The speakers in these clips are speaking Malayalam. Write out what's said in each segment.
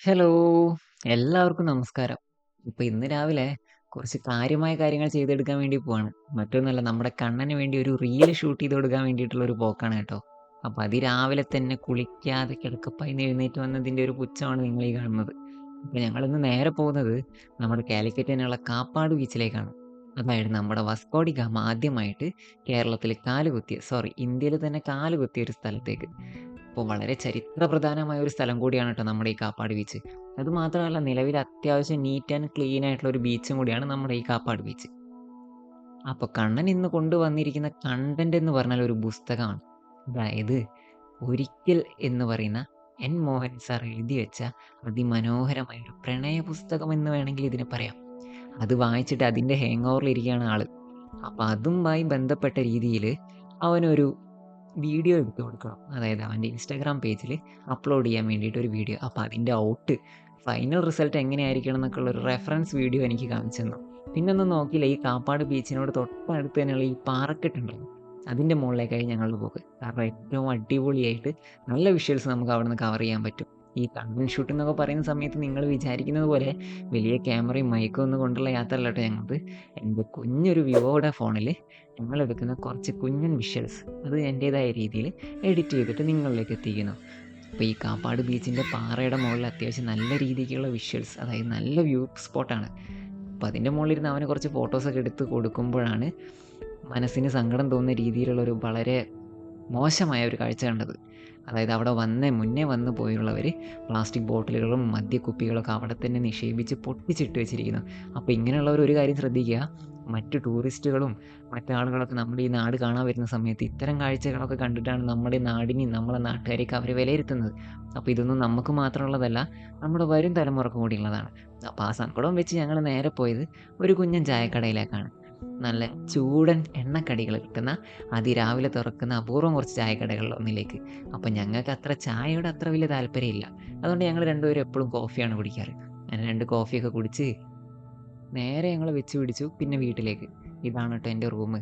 ഹലോ! എല്ലാവർക്കും നമസ്കാരം. ഇന്ന് രാവിലെ കുറച്ച് കാര്യമായ കാര്യങ്ങൾ ചെയ്തെടുക്കാൻ വേണ്ടി പോവാണ്. മറ്റൊന്നുമല്ല നമ്മുടെ കണ്ണന് വേണ്ടി ഒരു റീല് ഷൂട്ട് ചെയ്ത് കൊടുക്കാൻ വേണ്ടിയിട്ടുള്ള ഒരു പോക്കാണ് കേട്ടോ. അതിരാവിലെ തന്നെ കുളിക്കാതെ കിടക്കപ്പായിന്ന് എഴുന്നേറ്റ് വന്നതിന്റെ ഒരു പുച്ഛമാണ് നിങ്ങളീ കാണുന്നത്. ഞങ്ങളിന്ന് നേരെ പോകുന്നത് നമ്മുടെ കാലിക്കറ്റ് തന്നെയുള്ള കാപ്പാട് ബീച്ചിലേക്കാണ്. അതായത് നമ്മുടെ വാസ്കോ ഡി ഗാമ ആദ്യമായിട്ട് കേരളത്തിൽ കാലുകുത്തിയ ഇന്ത്യയിൽ തന്നെ കാലുകുത്തിയ ഒരു സ്ഥലത്തേക്ക്. വളരെ ചരിത്രപ്രധാനമായ ഒരു സ്ഥലം കൂടിയാണ് കേട്ടോ നമ്മുടെ ഈ കാപ്പാട് ബീച്ച്. അത് മാത്രമല്ല നിലവിൽ അത്യാവശ്യം നീറ്റ് ആൻഡ് ക്ലീൻ ആയിട്ടുള്ള ഒരു ബീച്ചും കൂടിയാണ് നമ്മുടെ ഈ കാപ്പാട് ബീച്ച്. കണ്ണൻ ഇന്ന് കൊണ്ടുവന്നിരിക്കുന്ന കണ്ടന്റ് എന്ന് പറഞ്ഞാൽ ഒരു പുസ്തകമാണ്. അതായത് ഒരിക്കൽ എന്ന് പറയുന്ന എൻ മോഹൻ സാർ എഴുതി വെച്ച അതിമനോഹരമായ ഒരു പ്രണയ പുസ്തകം എന്ന് വേണമെങ്കിൽ ഇതിനെ പറയാം. അത് വായിച്ചിട്ട് അതിന്റെ ഹാങ് ഓവറിൽ ഇരിക്കുകയാണ് ആള്. അതുമായി ബന്ധപ്പെട്ട രീതിയിൽ അവനൊരു വീഡിയോ എടുത്ത് കൊടുക്കണം. അതായത് അവൻ്റെ ഇൻസ്റ്റാഗ്രാം പേജിൽ അപ്ലോഡ് ചെയ്യാൻ വേണ്ടിയിട്ട് ഒരു വീഡിയോ. അതിൻ്റെ ഫൈനൽ റിസൾട്ട് എങ്ങനെയായിരിക്കണം എന്നൊക്കെയുള്ള ഒരു റെഫറൻസ് വീഡിയോ എനിക്ക് കാണിച്ചു തന്നു. പിന്നൊന്നും നോക്കിയില്ല, ഈ കാപ്പാട് ബീച്ചിനോട് തൊട്ടടുത്ത് തന്നെയുള്ള ഈ പാറക്കെട്ടുണ്ടല്ലോ, അതിൻ്റെ മുകളിലേക്കായി ഞങ്ങളുടെ പോക്ക്. കാരണം ഏറ്റവും അടിപൊളിയായിട്ട് നല്ല വിഷ്വൽസ് നമുക്ക് അവിടെ നിന്ന് കവർ ചെയ്യാൻ പറ്റും. ഈ കണ്ടന്റ് ഷൂട്ട് എന്നൊക്കെ പറയുന്ന സമയത്ത് നിങ്ങൾ വിചാരിക്കുന്നത് പോലെ വലിയ ക്യാമറയും മൈക്കും ഒന്നും കൊണ്ടുള്ള യാത്ര അല്ല കേട്ടോ ഞങ്ങൾക്ക്. എൻ്റെ കുഞ്ഞൊരു വിവോയുടെ ഫോണിൽ ഞങ്ങളെടുക്കുന്ന കുറച്ച് കുഞ്ഞൻ വിഷ്വൽസ് അത് എൻ്റേതായ രീതിയിൽ എഡിറ്റ് ചെയ്തിട്ട് നിങ്ങളിലേക്ക് എത്തിക്കുന്നു. ഈ കാപ്പാട് ബീച്ചിൻ്റെ പാറയുടെ മുകളിൽ അത്യാവശ്യം നല്ല രീതിക്കുള്ള വിഷ്വൽസ്, അതായത് നല്ല വ്യൂ സ്പോട്ടാണ്. അതിൻ്റെ മുകളിലിരുന്ന് അവന് കുറച്ച് ഫോട്ടോസൊക്കെ എടുത്ത് കൊടുക്കുമ്പോഴാണ് മനസ്സിന് സങ്കടം തോന്നുന്ന രീതിയിലുള്ള ഒരു വളരെ മോശമായ ഒരു കാഴ്ച കണ്ടത്. അതായത് അവിടെ മുന്നേ വന്ന് പോയുള്ളവർ പ്ലാസ്റ്റിക് ബോട്ടിലുകളും മദ്യക്കുപ്പികളൊക്കെ അവിടെ തന്നെ നിക്ഷേപിച്ച് പൊട്ടിച്ചിട്ട് വെച്ചിരിക്കുന്നു. ഇങ്ങനെയുള്ളവർ ഒരു കാര്യം ശ്രദ്ധിക്കുക, മറ്റു ടൂറിസ്റ്റുകളും മറ്റാളുകളൊക്കെ നമ്മുടെ ഈ നാട് കാണാൻ വരുന്ന സമയത്ത് ഇത്തരം കാഴ്ചകളൊക്കെ കണ്ടിട്ടാണ് നമ്മുടെ നാടിനെയും നമ്മളെ നാട്ടുകാരെയൊക്കെ അവർ വിലയിരുത്തുന്നത്. ഇതൊന്നും നമുക്ക് മാത്രമുള്ളതല്ല, നമ്മുടെ വരും തലമുറക്കും കൂടിയുള്ളതാണ്. ആ സങ്കടം വെച്ച് ഞങ്ങൾ നേരെ പോയത് ഒരു കുഞ്ഞൻ ചായക്കടയിലേക്കാണ്. നല്ല ചൂടൻ എണ്ണക്കടികൾ കിട്ടുന്ന അതിരാവിലെ തുറക്കുന്ന അപൂർവം കുറച്ച് ചായക്കടകളിൽ ഒന്നിലേക്ക്. ഞങ്ങൾക്ക് ചായയോട് അത്ര വലിയ താല്പര്യമില്ല. അതുകൊണ്ട് ഞങ്ങൾ രണ്ടുപേരും എപ്പോഴും കോഫിയാണ് കുടിക്കാറ്. അങ്ങനെ 2 കോഫിയൊക്കെ കുടിച്ച് നേരെ ഞങ്ങൾ വെച്ച് പിടിച്ചു പിന്നെ വീട്ടിലേക്ക്. ഇതാണ് കേട്ടോ എൻ്റെ റൂം.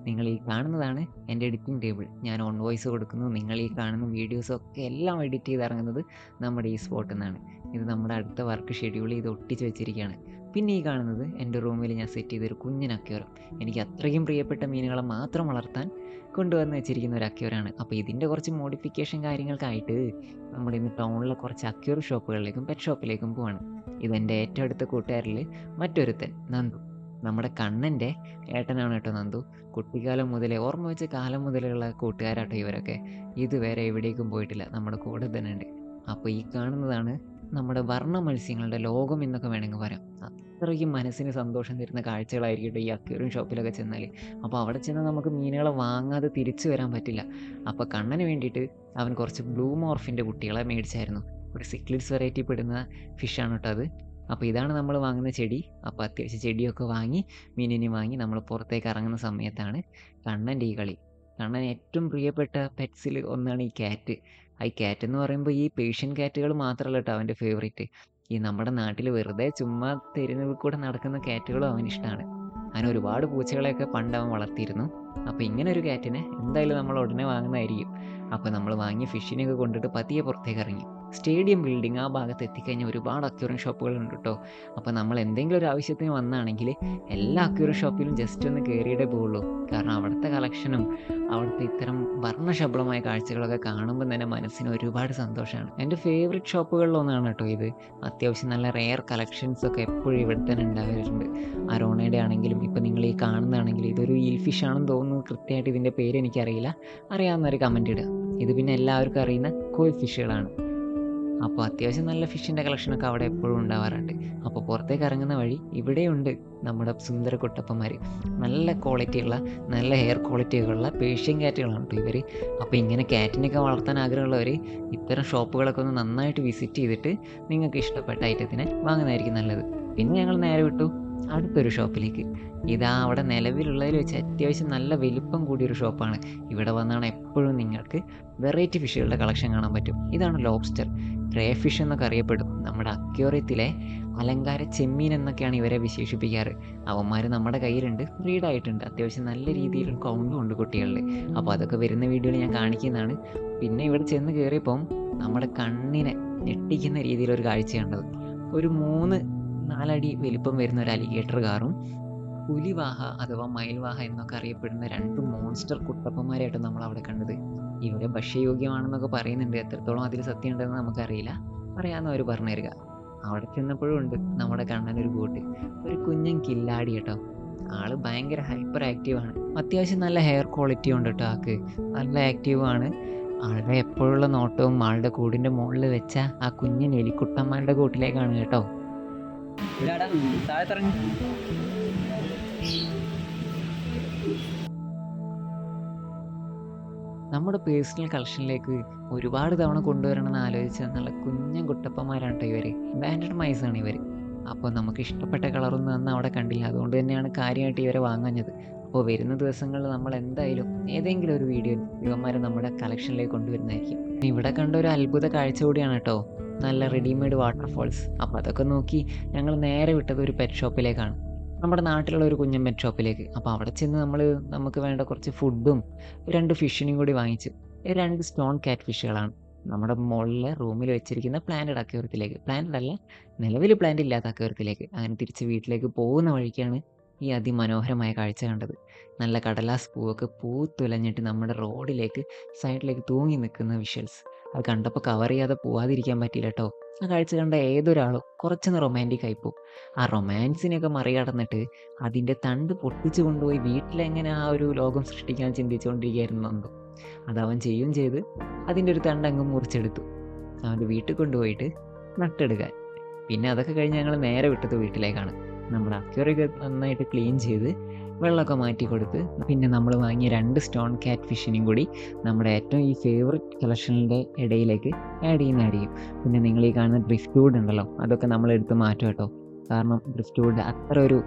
നിങ്ങൾ ഈ കാണുന്നതാണ് എൻ്റെ എഡിറ്റിംഗ് ടേബിൾ. ഞാൻ ഓൺ വോയിസ് കൊടുക്കുന്നു. നിങ്ങൾ ഈ കാണുന്ന വീഡിയോസൊക്കെ എല്ലാം എഡിറ്റ് ചെയ്ത് ഇറങ്ങുന്നത് നമ്മുടെ ഈ സ്പോട്ടിൽ നിന്നാണ്. ഇത് നമ്മുടെ അടുത്ത വർക്ക് ഷെഡ്യൂൾ ചെയ്ത് ഒട്ടിച്ച് വെച്ചിരിക്കുകയാണ്. പിന്നെ ഈ കാണുന്നത് എൻ്റെ റൂമിൽ ഞാൻ സെറ്റ് ചെയ്തൊരു കുഞ്ഞൻ അക്വേറിയം. എനിക്ക് അത്രയും പ്രിയപ്പെട്ട മീനുകളെ മാത്രം വളർത്താൻ കൊണ്ടുവന്ന് വെച്ചിരിക്കുന്ന ഒരു അക്വേറിയമാണ്. ഇതിൻ്റെ കുറച്ച് മോഡിഫിക്കേഷൻ കാര്യങ്ങൾക്കായിട്ട് നമ്മുടെ ഇന്ന് ടൗണിലെ കുറച്ച് അക്വേറിയം ഷോപ്പുകളിലേക്കും പെറ്റ് ഷോപ്പിലേക്കും പോവാണ്. ഇതെൻ്റെ ഏറ്റവും അടുത്ത കൂട്ടുകാരിൽ മറ്റൊരുത്തൻ നന്ദു. നമ്മുടെ കണ്ണൻ്റെ ഏട്ടനാണ് കേട്ടോ നന്ദു. കുട്ടിക്കാലം മുതലേ ഓർമ്മ വെച്ച കാലം മുതലുള്ള കൂട്ടുകാരാട്ടോ ഇവരൊക്കെ. ഇതുവരെ എവിടേക്കും പോയിട്ടില്ല, നമ്മുടെ കൂടെ തന്നെ ഉണ്ട്. ഈ കാണുന്നതാണ് നമ്മുടെ വർണ്ണ മത്സ്യങ്ങളുടെ ലോകം എന്നൊക്കെ വേണമെങ്കിൽ പറയാം. അത്രയ്ക്കും മനസ്സിന് സന്തോഷം തരുന്ന കാഴ്ചകളായിരിക്കും ഈ അക്വേറിയം ഷോപ്പിലൊക്കെ ചെന്നാൽ. അവിടെ ചെന്ന് നമുക്ക് മീനുകളെ വാങ്ങാതെ തിരിച്ചു വരാൻ പറ്റില്ല. കണ്ണന് വേണ്ടിയിട്ട് അവൻ കുറച്ച് ബ്ലൂ മോർഫിൻ്റെ കുട്ടികളെ മേടിച്ചായിരുന്നു. ഒരു സിക്ലിഡ്സ് വെറൈറ്റി പെടുന്ന ഫിഷാണ് കേട്ടോ അത്. ഇതാണ് നമ്മൾ വാങ്ങുന്ന ചെടി. അത്യാവശ്യം ചെടിയൊക്കെ വാങ്ങി മീനിനെ വാങ്ങി നമ്മൾ പുറത്തേക്ക് ഇറങ്ങുന്ന സമയത്താണ് കണ്ണൻ്റെ ഈ കളി. കണ്ണൻ ഏറ്റവും പ്രിയപ്പെട്ട പെറ്റ്സിൽ ഒന്നാണ് ഈ ക്യാറ്റ്. ഈ ക്യാറ്റ് എന്ന് പറയുമ്പോൾ ഈ പേർഷ്യൻ ക്യാറ്റുകൾ മാത്രമല്ല കേട്ടോ അവൻ്റെ ഫേവറേറ്റ്. ഈ നമ്മുടെ നാട്ടിൽ വെറുതെ ചുമ്മാ തെരുവിൽ കൂടെ നടക്കുന്ന ക്യാറ്റുകളും അവനിഷ്ടമാണ്. അങ്ങനെ ഒരുപാട് പൂച്ചകളെയൊക്കെ പണ്ട് അവൻ വളർത്തിയിരുന്നു. ഇങ്ങനെ ഒരു ക്യാറ്റിനെ എന്തായാലും നമ്മൾ ഉടനെ വാങ്ങുന്നതായിരിക്കും. നമ്മൾ വാങ്ങിയ ഫിഷിനെയൊക്കെ കൊണ്ടിട്ട് പതിയെ പുറത്തേക്ക് ഇറങ്ങി. സ്റ്റേഡിയം ബിൽഡിംഗ് ആ ഭാഗത്ത് എത്തിക്കഴിഞ്ഞാൽ ഒരുപാട് അക്വേറിയം ഷോപ്പുകളുണ്ട് കേട്ടോ. നമ്മൾ എന്തെങ്കിലും ഒരു ആവശ്യത്തിന് വന്നാണെങ്കിൽ എല്ലാ അക്വേറിയം ഷോപ്പിലും ജസ്റ്റ് ഒന്ന് കയറിയിട്ടേ പോവുള്ളൂ. കാരണം അവിടുത്തെ കളക്ഷനും അവിടുത്തെ ഇത്തരം വർണ്ണശബളമായ കാഴ്ചകളൊക്കെ കാണുമ്പോൾ തന്നെ മനസ്സിന് ഒരുപാട് സന്തോഷമാണ്. എൻ്റെ ഫേവറേറ്റ് ഷോപ്പുകളിലൊന്നാണ് കേട്ടോ ഇത്. അത്യാവശ്യം നല്ല റെയർ കളക്ഷൻസൊക്കെ എപ്പോഴും ഇവിടെ തന്നെ ഉണ്ടാവാറുണ്ട്. അരോണയുടെ ആണെങ്കിലും നിങ്ങൾ ഈ കാണുന്നതാണെങ്കിലും ഇതൊരു ഈൽ ഫിഷ് ആണെന്ന് തോന്നുന്നു. കൃത്യമായിട്ട് ഇതിൻ്റെ പേര് എനിക്കറിയില്ല. അറിയാവുന്നവർ കമൻറ്റ് ഇടുക. ഇത് പിന്നെ എല്ലാവർക്കും അറിയുന്ന കോയ് ഫിഷുകളാണ്. അത്യാവശ്യം നല്ല ഫിഷിൻ്റെ കളക്ഷനൊക്കെ അവിടെ എപ്പോഴും ഉണ്ടാവാറുണ്ട്. പുറത്തേക്ക് ഇറങ്ങുന്ന വഴി ഇവിടെയുണ്ട് നമ്മുടെ സുന്ദര കുട്ടപ്പന്മാർ. നല്ല ക്വാളിറ്റിയുള്ള നല്ല ഹെയർ ക്വാളിറ്റിയൊക്കെ ഉള്ള പേർഷ്യൻ ക്യാറ്റുകളാണ് കേട്ടോ ഇവർ. ഇങ്ങനെ ക്യാറ്റിനെയൊക്കെ വളർത്താൻ ആഗ്രഹമുള്ളവർ ഇത്തരം ഷോപ്പുകളൊക്കെ നന്നായിട്ട് വിസിറ്റ് ചെയ്തിട്ട് നിങ്ങൾക്ക് ഇഷ്ടപ്പെട്ട ഐറ്റത്തിനെ വാങ്ങുന്നതായിരിക്കും നല്ലത്. പിന്നെ ഞങ്ങൾ നേരെ വിട്ടു അടുത്തൊരു ഷോപ്പിലേക്ക്. ഇതാ അവിടെ നിലവിലുള്ളതിൽ വെച്ച് അത്യാവശ്യം നല്ല വലിപ്പം കൂടിയൊരു ഷോപ്പാണ്. ഇവിടെ വന്നാണ് എപ്പോഴും നിങ്ങൾക്ക് വെറൈറ്റി ഫിഷുകളുടെ കളക്ഷൻ കാണാൻ പറ്റും. ഇതാണ് ലോബ്സ്റ്റർ, ക്രേ ഫിഷ് എന്നൊക്കെ അറിയപ്പെടും. നമ്മുടെ അക്വേറിയത്തിലെ അലങ്കാര ചെമ്മീൻ എന്നൊക്കെയാണ് ഇവരെ വിശേഷിപ്പിക്കാറ്. അവന്മാർ നമ്മുടെ കയ്യിലുണ്ട്, ബ്രീഡായിട്ടുണ്ട്. അത്യാവശ്യം നല്ല രീതിയിൽ കൗണ്ടും ഉണ്ട് കുട്ടികളിൽ. അപ്പോൾ അതൊക്കെ വരുന്ന വീഡിയോയിൽ ഞാൻ കാണിക്കുന്നതാണ്. പിന്നെ ഇവിടെ ചെന്ന് കയറിയപ്പം നമ്മുടെ കണ്ണിനെ ഞെട്ടിക്കുന്ന രീതിയിലൊരു കാഴ്ച കണ്ടത്. ഒരു 3-4 അടി വലിപ്പം വരുന്ന ഒരു അലിഗേറ്റർ കാറും പുലിവാഹ അഥവാ മയിൽവാഹ എന്നൊക്കെ അറിയപ്പെടുന്ന 2 മോൺസ്റ്റർ കുട്ടപ്പന്മാരായിട്ട് നമ്മൾ അവിടെ കണ്ടത്. ഇവരെ ഭക്ഷ്യയോഗ്യമാണെന്നൊക്കെ പറയുന്നുണ്ട്. എത്രത്തോളം അതിൽ സത്യം ഉണ്ടെന്ന് നമുക്കറിയില്ല. പറയാവുന്നവർ പറഞ്ഞു തരിക. അവിടെ ചെന്നപ്പോഴും ഉണ്ട് നമ്മുടെ കണ്ണനൊരു കൂട്ട്, ഒരു കുഞ്ഞൻ കില്ലാടി കേട്ടോ. ആള് ഭയങ്കര ഹൈപ്പർ ആക്റ്റീവാണ്. അത്യാവശ്യം നല്ല ഹെയർ ക്വാളിറ്റി ഉണ്ട് കേട്ടോ ആൾക്ക്. നല്ല ആക്റ്റീവാണ്. ആളുടെ എപ്പോഴുള്ള നോട്ടവും ആളുടെ കൂടിന്റെ മുകളിൽ വെച്ച ആ കുഞ്ഞൻ എലിക്കുട്ടന്മാരുടെ കൂട്ടിലേക്കാണ് കേട്ടോ. നമ്മുടെ പേഴ്സണൽ കളക്ഷനിലേക്ക് ഒരുപാട് തവണ കൊണ്ടുവരണമെന്ന് ആലോചിച്ച് നല്ല കുഞ്ഞൻ കുട്ടപ്പന്മാരാണ് കേട്ടോ ഇവര്. ബാൻഡഡ് മൈസാണ് ഇവർ. അപ്പോൾ നമുക്ക് ഇഷ്ടപ്പെട്ട കളറൊന്നും അന്ന് അവിടെ കണ്ടില്ല. അതുകൊണ്ട് തന്നെയാണ് കാര്യമായിട്ട് ഇവരെ വാങ്ങാഞ്ഞത്. അപ്പോൾ വരുന്ന ദിവസങ്ങളിൽ നമ്മൾ എന്തായാലും ഏതെങ്കിലും ഒരു വീഡിയോ ഇവന്മാരെ നമ്മുടെ കളക്ഷനിലേക്ക് കൊണ്ടുവരുന്നതായിരിക്കും. ഇവിടെ കണ്ട ഒരു അത്ഭുത കാഴ്ച കൂടിയാണ് കേട്ടോ, നല്ല റെഡിമെയ്ഡ് വാട്ടർഫോൾസ്. അപ്പോൾ അതൊക്കെ നോക്കി ഞങ്ങൾ നേരെ വിട്ടത് ഒരു പെറ്റ് ഷോപ്പിലേക്കാണ്, നമ്മുടെ നാട്ടിലുള്ള ഒരു കുഞ്ഞൻ പെറ്റ് ഷോപ്പിലേക്ക്. അപ്പോൾ അവിടെ ചെന്ന് നമുക്ക് വേണ്ട കുറച്ച് ഫുഡും 2 ഫിഷിനെയും കൂടി വാങ്ങിച്ചു. 2 സ്റ്റോൺ കാറ്റ് ഫിഷുകളാണ് നമ്മുടെ മുകളിലെ റൂമിൽ വെച്ചിരിക്കുന്ന പ്ലാന്റഡ് അക്വേറിയത്തിലേക്ക്. പ്ലാന്റഡ് അല്ല, നിലവിൽ പ്ലാന്റ് ഇല്ലാത്ത അക്വേറിയത്തിലേക്ക്. അങ്ങനെ തിരിച്ച് വീട്ടിലേക്ക് പോകുന്ന വഴിക്കാണ് ഈ അതിമനോഹരമായ കാഴ്ച കണ്ടത്. നല്ല കടലാസ് പൂവൊക്കെ പൂത്തുലഞ്ഞിട്ട് നമ്മുടെ റോഡിലേക്ക് സൈഡിലേക്ക് തൂങ്ങി നിൽക്കുന്ന വിഷ്വൽസ്. അത് കണ്ടപ്പോൾ കവർ ചെയ്യാതെ പോവാതിരിക്കാൻ പറ്റില്ല കേട്ടോ. ആ കാഴ്ച കണ്ട ഏതൊരാളും കുറച്ചൊന്ന് റൊമാൻറ്റിക് ആയിപ്പോവും. ആ റൊമാൻസിനെയൊക്കെ മറികടന്നിട്ട് അതിൻ്റെ തണ്ട് പൊട്ടിച്ചു കൊണ്ടുപോയി വീട്ടിലെങ്ങനെ ആ ഒരു ലോകം സൃഷ്ടിക്കാൻ ചിന്തിച്ചുകൊണ്ടിരിക്കുകയായിരുന്നുണ്ടോ. അതവൻ ചെയ്യുകയും ചെയ്ത് അതിൻ്റെ ഒരു തണ്ട് അങ്ങ് മുറിച്ചെടുത്തു. അവൻ്റെ വീട്ടിൽ കൊണ്ടുപോയിട്ട് നട്ടെടുക്കാൻ. പിന്നെ അതൊക്കെ കഴിഞ്ഞ് ഞങ്ങൾ നേരെ വിട്ടത് വീട്ടിലേക്കാണ്. നമ്മുടെ അക്വേറിയൊക്കെ നന്നായിട്ട് ക്ലീൻ ചെയ്ത് വെള്ളമൊക്കെ മാറ്റി കൊടുത്ത് പിന്നെ നമ്മൾ വാങ്ങിയ 2 സ്റ്റോൺ കാറ്റ് ഫിഷിനെയും കൂടി നമ്മുടെ ഏറ്റവും ഈ ഫേവററ്റ് കളക്ഷനിൻ്റെ ഇടയിലേക്ക് ആഡ് ചെയ്യുന്നതായിരിക്കും. പിന്നെ നിങ്ങൾ ഈ കാണുന്ന ഡ്രിഫ്റ്റ് വുഡ് ഉണ്ടല്ലോ, അതൊക്കെ നമ്മളെടുത്ത് മാറ്റും കേട്ടോ. കാരണം ഡ്രിഫ്റ്റ് വുഡ് അത്ര ഒരു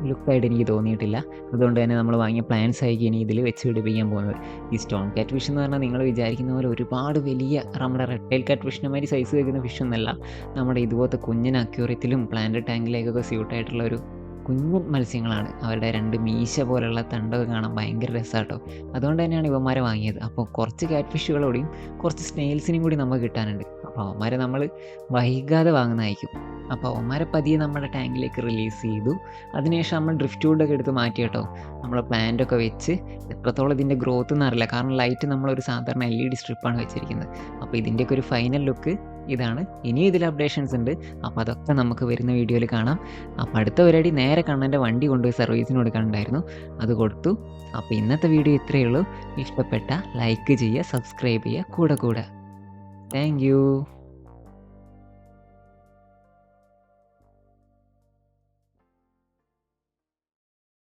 ലുക്കായിട്ട് എനിക്ക് തോന്നിയിട്ടില്ല. അതുകൊണ്ട് തന്നെ നമ്മൾ വാങ്ങിയ പ്ലാന്റ്സ് ആയിരിക്കും ഇനി ഇതിൽ വെച്ച് പിടിപ്പിക്കാൻ പോകുന്നത്. ഈ സ്റ്റോൺ കാറ്റ് ഫിഷ് എന്ന് പറഞ്ഞാൽ നിങ്ങൾ വിചാരിക്കുന്ന പോലെ ഒരുപാട് വലിയ നമ്മുടെ റെഡ് ടൈൽ കാറ്റ് ഫിഷിനെ മാതിരി സൈസ് വയ്ക്കുന്ന ഫിഷൊന്നല്ല. നമ്മുടെ ഇതുപോലത്തെ കുഞ്ഞൻ അക്വേറിയത്തിലും പ്ലാന്റ് ടാങ്കിലേക്കൊക്കെ സ്യൂട്ടായിട്ടുള്ള ഒരു കുഞ്ഞൻ മത്സ്യങ്ങളാണ്. അവരുടെ 2 മീശ പോലുള്ള തണ്ടൊക്കെ കാണാൻ ഭയങ്കര രസമാട്ടോ. അതുകൊണ്ട് തന്നെയാണ് ഇവന്മാരെ വാങ്ങിയത്. അപ്പോൾ കുറച്ച് കാറ്റ് ഫിഷുകളോടെയും കുറച്ച് സ്നെയിൽസിനെയും കൂടി നമുക്ക് കിട്ടാനുണ്ട്. അപ്പോൾ അവന്മാരെ നമ്മൾ വൈകാതെ വാങ്ങുന്നതായിരിക്കും. അപ്പോൾ അവന്മാരെ പതിയെ നമ്മുടെ ടാങ്കിലേക്ക് റിലീസ് ചെയ്തു. അതിനുശേഷം നമ്മൾ ഡ്രിഫ്റ്റ് വുഡൊക്കെ എടുത്ത് മാറ്റി കേട്ടോ. നമ്മൾ പ്ലാന്റൊക്കെ വെച്ച് എത്രത്തോളം ഇതിൻ്റെ ഗ്രോത്ത് എന്നറിയില്ല, കാരണം ലൈറ്റ് നമ്മളൊരു സാധാരണ LED സ്ട്രിപ്പാണ് വെച്ചിരിക്കുന്നത്. അപ്പോൾ ഇതിൻ്റെയൊക്കെ ഒരു ഫൈനൽ ലുക്ക് ഇതാണ്. ഇനിയും ഇതിൽ അപ്ഡേഷൻസ് ഉണ്ട്. അപ്പോൾ അതൊക്കെ നമുക്ക് വരുന്ന വീഡിയോയിൽ കാണാം. അപ്പോൾ അടുത്ത പരിപാടി നേരെ കണ്ണൻ്റെ വണ്ടി കൊണ്ടുപോയി സർവീസിന് കൊടുക്കാനുണ്ടായിരുന്നു, അത് കൊടുത്തു. അപ്പോൾ ഇന്നത്തെ വീഡിയോ ഇത്രയേ ഉള്ളൂ. ഇഷ്ടപ്പെട്ട ലൈക്ക് ചെയ്യുക, സബ്സ്ക്രൈബ് ചെയ്യുക, കൂടെ താങ്ക് യു.